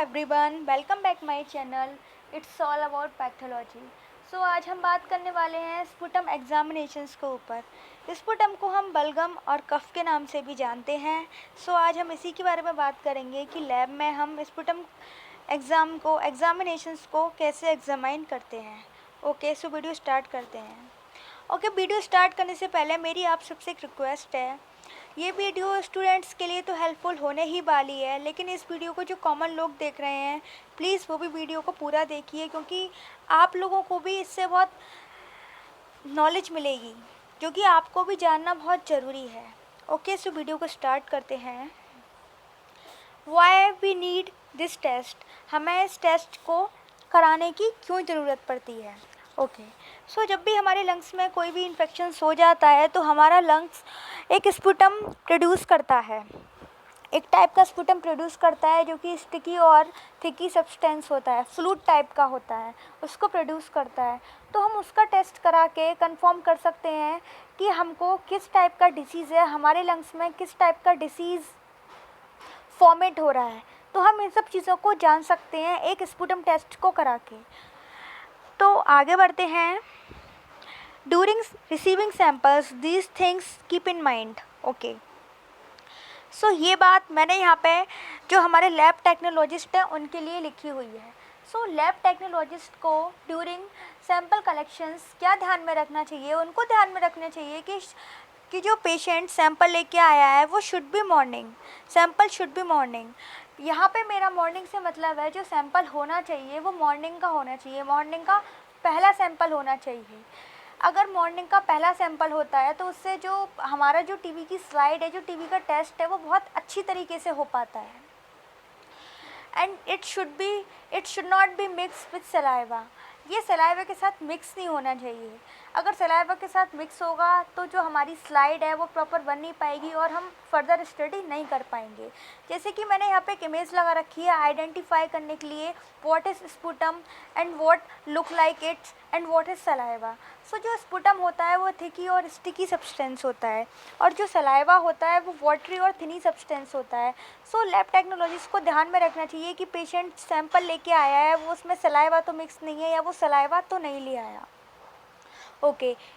Everyone, welcome back my channel. It's all about pathology. आज हम बात करने वाले हैं स्पुटम एग्जामिनेशंस के ऊपर। स्पुटम को हम बलगम और कफ के नाम से भी जानते हैं। आज हम इसी के बारे में बात करेंगे कि लैब में हम स्पुटम एग्जामिनेशंस को कैसे एग्जामाइन करते हैं। वीडियो स्टार्ट करते हैं। वीडियो स्टार्ट करने से पहले मेरी आप सबसे एक रिक्वेस्ट है। ये वीडियो स्टूडेंट्स के लिए तो हेल्पफुल होने ही वाली है, लेकिन इस वीडियो को जो कॉमन लोग देख रहे हैं, प्लीज़ वो भी वीडियो को पूरा देखिए, क्योंकि आप लोगों को भी इससे बहुत नॉलेज मिलेगी, जो कि आपको भी जानना बहुत ज़रूरी है। वीडियो को स्टार्ट करते हैं। Why we need this test, हमें इस टेस्ट को कराने की क्यों ज़रूरत पड़ती है। जब भी हमारे लंग्स में कोई भी इन्फेक्शन हो जाता है तो हमारा लंग्स एक स्पुटम प्रोड्यूस करता है, एक टाइप का स्पुटम प्रोड्यूस करता है जो कि स्टिकी और थिकी सब्सटेंस होता है, फ्लूइड टाइप का होता है, उसको प्रोड्यूस करता है। तो हम उसका टेस्ट करा के कंफर्म कर सकते हैं कि हमको किस टाइप का डिसीज़ है, हमारे लंग्स में किस टाइप का डिसीज़ फॉर्मेट हो रहा है। तो हम इन सब चीज़ों को जान सकते हैं एक स्पुटम टेस्ट को करा के। तो आगे बढ़ते हैं। During receiving samples these things keep in mind. ये बात मैंने यहाँ पे जो हमारे लैब टेक्नोलॉजिस्ट हैं उनके लिए लिखी हुई है। लैब टेक्नोलॉजिस्ट को ड्यूरिंग सैम्पल कलेक्शंस क्या ध्यान में रखना चाहिए, उनको ध्यान में रखना चाहिए कि जो पेशेंट सैंपल लेके आया है वो should be morning, sample should be morning. यहाँ पे मेरा मॉर्निंग से मतलब है जो सैंपल होना चाहिए वो मॉर्निंग का होना चाहिए, मॉर्निंग का पहला सैंपल होना चाहिए। अगर मॉर्निंग का पहला सैंपल होता है तो उससे जो हमारा जो टीबी की स्लाइड है, जो टीबी का टेस्ट है, वो बहुत अच्छी तरीके से हो पाता है। And it should not be mix with saliva, ये सलाइवा के साथ मिक्स नहीं होना चाहिए। अगर सलाइवा के साथ मिक्स होगा तो जो हमारी स्लाइड है वो प्रॉपर बन नहीं पाएगी और हम फर्दर स्टडी नहीं कर पाएंगे। जैसे कि मैंने यहाँ पे एक इमेज लगा रखी है आइडेंटिफाई करने के लिए, what is sputum and what look like it's and what is saliva. जो स्पुटम होता है वो थिकी और स्टिकी सब्सटेंस होता है, और जो सलाइवा होता है वो वाटरी और थिनी सब्सटेंस होता है। लैब टेक्नोलॉजिस्ट को ध्यान में रखना चाहिए कि पेशेंट सैंपल लेके आया है, वो उसमें सलाइवा तो मिक्स नहीं है या वो सलाइवा तो नहीं ले आया।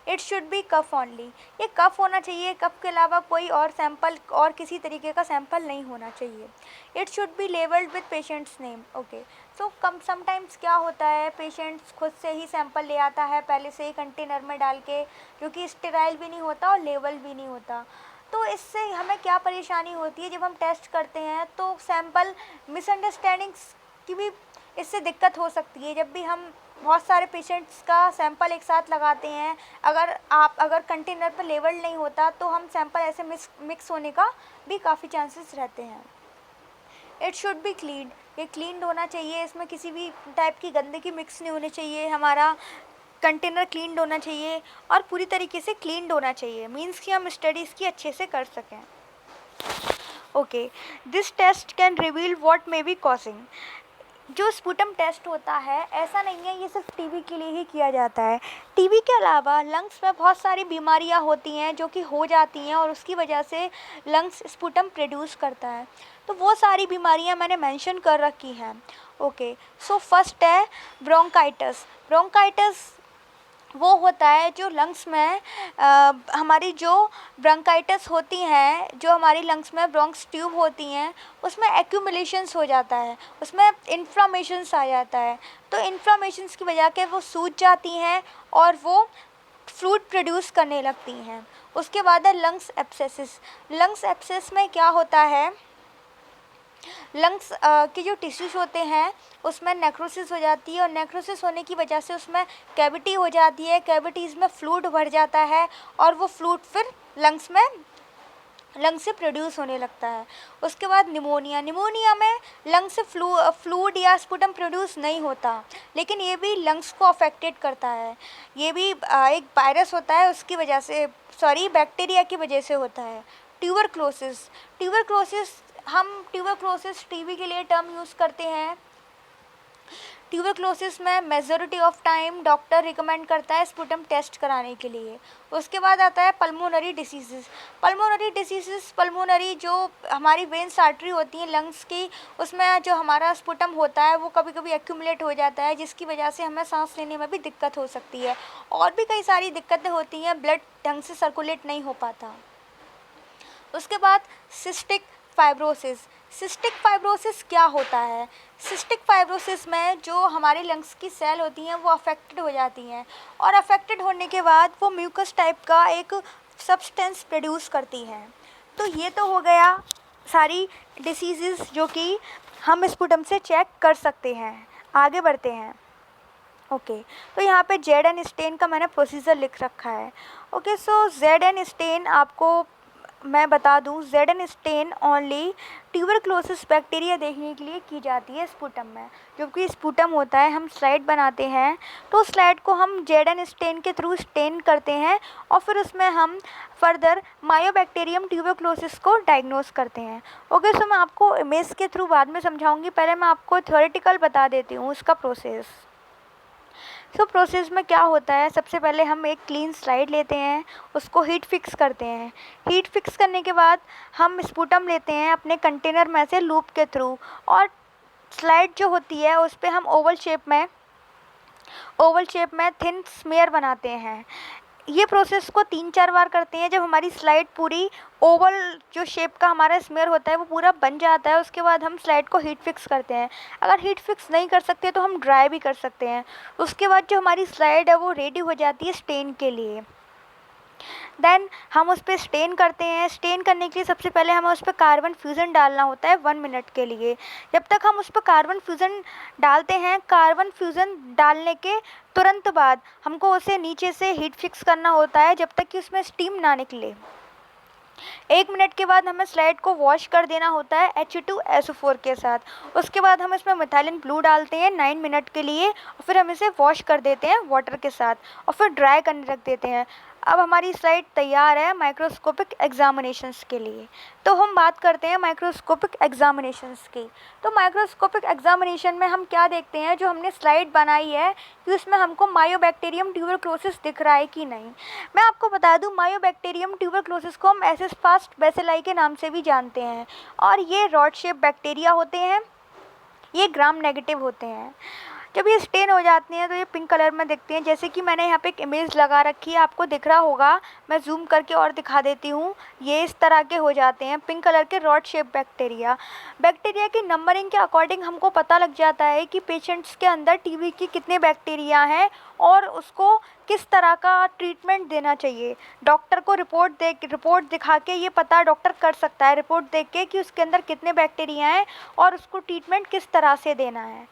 It should be cough only, ये कफ होना चाहिए, कफ के अलावा कोई और सैंपल और किसी तरीके का सैंपल नहीं होना चाहिए। It should be labelled with patients name. Sometimes क्या होता है, पेशेंट्स खुद से ही सैंपल ले आता है पहले से ही कंटेनर में डाल के, जो कि स्टेराइल भी नहीं होता और लेबल भी नहीं होता। तो इससे हमें क्या परेशानी होती है, जब हम टेस्ट करते हैं तो सैंपल मिसअंडरस्टैंडिंग्स की भी इससे दिक्कत हो सकती है। जब भी हम बहुत सारे पेशेंट्स का सैंपल एक साथ लगाते हैं, अगर कंटेनर पर लेबल नहीं होता तो हम सैंपल ऐसे मिक्स होने का भी काफ़ी चांसेस रहते हैं। इट शुड बी क्लीन, ये क्लीन होना चाहिए, इसमें किसी भी टाइप की गंदगी मिक्स नहीं होनी चाहिए, हमारा कंटेनर क्लीन होना चाहिए और पूरी तरीके से क्लीन होना चाहिए, मीन्स कि हम स्टडीज़ की अच्छे से कर सकें। This test can reveal what may be causing, जो स्पुटम टेस्ट होता है ऐसा नहीं है ये सिर्फ टीबी के लिए ही किया जाता है। टीबी के अलावा लंग्स में बहुत सारी बीमारियां होती हैं जो कि हो जाती हैं और उसकी वजह से लंग्स स्पुटम प्रोड्यूस करता है। तो वो सारी बीमारियां मैंने मेंशन कर रखी हैं। फर्स्ट है ब्रोंकाइटिस। ब्रोंकाइटिस वो होता है जो लंग्स में हमारी जो ब्रोंकाइटिस होती हैं, जो हमारी लंग्स में ब्रोंक्स ट्यूब होती हैं, उसमें एक्यूमुलेशंस हो जाता है, उसमें इन्फ्लामेशंस आ जाता है। तो इन्फ्लामेशंस की वजह के वो सूज जाती हैं और वो फ्लूइड प्रोड्यूस करने लगती हैं। उसके बाद है लंग्स एब्सेसिस। लंग्स एब्सेस में क्या होता है, लंग्स के जो टिश्यूज़ होते हैं उसमें नेक्रोसिस हो जाती है और नेक्रोसिस होने की वजह से उसमें कैविटी हो जाती है, कैविटीज़ में फ्लूइड भर जाता है और वो फ्लूइड फिर लंग्स से प्रोड्यूस होने लगता है। उसके बाद निमोनिया। निमोनिया में लंग्स से फ्लूइड या स्पुटम प्रोड्यूस नहीं होता, लेकिन ये भी लंग्स को अफेक्टेड करता है। ये भी एक वायरस होता है उसकी वजह से, बैक्टीरिया की वजह से होता है। ट्यूबरक्लोसिस हम ट्यूबरक्लोसिस टीबी के लिए टर्म यूज़ करते हैं। ट्यूबरक्लोसिस में majority of time doctor recommend करता है स्पुटम टेस्ट कराने के लिए। उसके बाद आता है पल्मोनरी डिसीज़। पल्मोनरी जो हमारी वेन्स आर्टरी होती हैं लंग्स की, उसमें जो हमारा स्पुटम होता है वो कभी कभी एक्यूमुलेट हो जाता है, जिसकी वजह से हमें सांस लेने में भी दिक्कत हो सकती है। और भी कई सारी दिक्कतें होती हैं, ब्लड ढंग से सर्कुलेट नहीं हो पाता। उसके बाद सिस्टिक फाइब्रोसिस क्या होता है? सिस्टिक फाइब्रोसिस में जो हमारे लंग्स की सेल होती हैं वो अफेक्टेड हो जाती हैं, और अफेक्टेड होने के बाद वो म्यूकस टाइप का एक सब्सटेंस प्रोड्यूस करती हैं। तो ये तो हो गया सारी डिसीज़ जो कि हम स्पुटम से चेक कर सकते हैं। आगे बढ़ते हैं। ओके, तो यहाँ पे जेड स्टेन का मैंने प्रोसीजर लिख रखा है। ओके, सो जेड स्टेन आपको मैं बता दूं, Z stain only tuberculosis bacteria देखने के लिए की जाती है स्पुटम में। जबकि स्पुटम होता है, हम स्लाइड बनाते हैं तो स्लाइड को हम जेड स्टेन के थ्रू स्टेन करते हैं और फिर उसमें हम फर्दर मायोबैक्टीरियम ट्यूबरक्लोसिस को डायग्नोस करते हैं। ओके, सो मैं आपको इमेज के थ्रू बाद में समझाऊंगी, पहले मैं आपको थ्योरेटिकल बता देती हूँ उसका प्रोसेस। प्रोसेस में क्या होता है, सबसे पहले हम एक क्लीन स्लाइड लेते हैं, उसको हीट फिक्स करते हैं। हीट फिक्स करने के बाद हम स्पुटम लेते हैं अपने कंटेनर में से लूप के थ्रू, और स्लाइड जो होती है उस पर हम ओवल शेप में थिन स्मेयर बनाते हैं। ये प्रोसेस को 3-4 बार करते हैं। जब हमारी स्लाइड पूरी ओवल जो शेप का हमारा स्मेयर होता है वो पूरा बन जाता है, उसके बाद हम स्लाइड को हीट फिक्स करते हैं। अगर हीट फिक्स नहीं कर सकते तो हम ड्राई भी कर सकते हैं। उसके बाद जो हमारी स्लाइड है वो रेडी हो जाती है स्टेन के लिए। देन हम उस पर स्टेन करते हैं। स्टेन करने के लिए सबसे पहले हमें उस पर कार्बन फ्यूज़न डालना होता है 1 मिनट के लिए। जब तक हम उस पर कार्बन फ्यूज़न डालते हैं, कार्बन फ्यूज़न डालने के तुरंत बाद हमको उसे नीचे से हीट फिक्स करना होता है जब तक कि उसमें स्टीम ना निकले। 1 मिनट के बाद हमें स्लाइड को वॉश कर देना होता है H2SO4 के साथ। उसके बाद हम इसमें मिथाइलिन ब्लू डालते हैं 9 मिनट के लिए, और फिर हम इसे वॉश कर देते हैं वाटर के साथ और फिर ड्राई करने रख देते हैं। अब हमारी स्लाइड तैयार है माइक्रोस्कोपिक एग्जामिनेशंस के लिए। तो हम बात करते हैं माइक्रोस्कोपिक एग्जामिनेशंस की। तो माइक्रोस्कोपिक एग्जामिनेशन में हम क्या देखते हैं, जो हमने स्लाइड बनाई है कि उसमें हमको मायोबैक्टीरियम ट्यूबरक्लोसिस दिख रहा है कि नहीं। मैं आपको बता दूं, मायोबैक्टीरियम ट्यूबरक्लोसिस को हम एसिस फास्ट बेसिलाई के नाम से भी जानते हैं, और ये रॉड शेप बैक्टीरिया होते हैं। ये ग्राम नेगेटिव होते हैं। जब ये स्टेन हो जाती हैं तो ये पिंक कलर में दिखती हैं, जैसे कि मैंने यहाँ पे एक इमेज लगा रखी है, आपको दिख रहा होगा। मैं जूम करके और दिखा देती हूँ। ये इस तरह के हो जाते हैं पिंक कलर के रॉड शेप बैक्टीरिया की नंबरिंग के अकॉर्डिंग हमको पता लग जाता है कि पेशेंट्स के अंदर टीबी की कितने बैक्टीरिया हैं और उसको किस तरह का ट्रीटमेंट देना चाहिए। डॉक्टर को रिपोर्ट दिखा के ये पता डॉक्टर कर सकता है, रिपोर्ट देख के, कि उसके अंदर कितने बैक्टीरिया हैं और उसको ट्रीटमेंट किस तरह से देना है।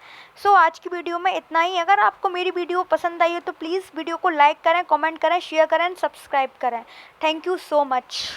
आज की वीडियो में इतना ही। अगर आपको मेरी वीडियो पसंद आई हो तो प्लीज़ वीडियो को लाइक करें, कमेंट करें, शेयर करें, सब्सक्राइब करें। Thank you so much.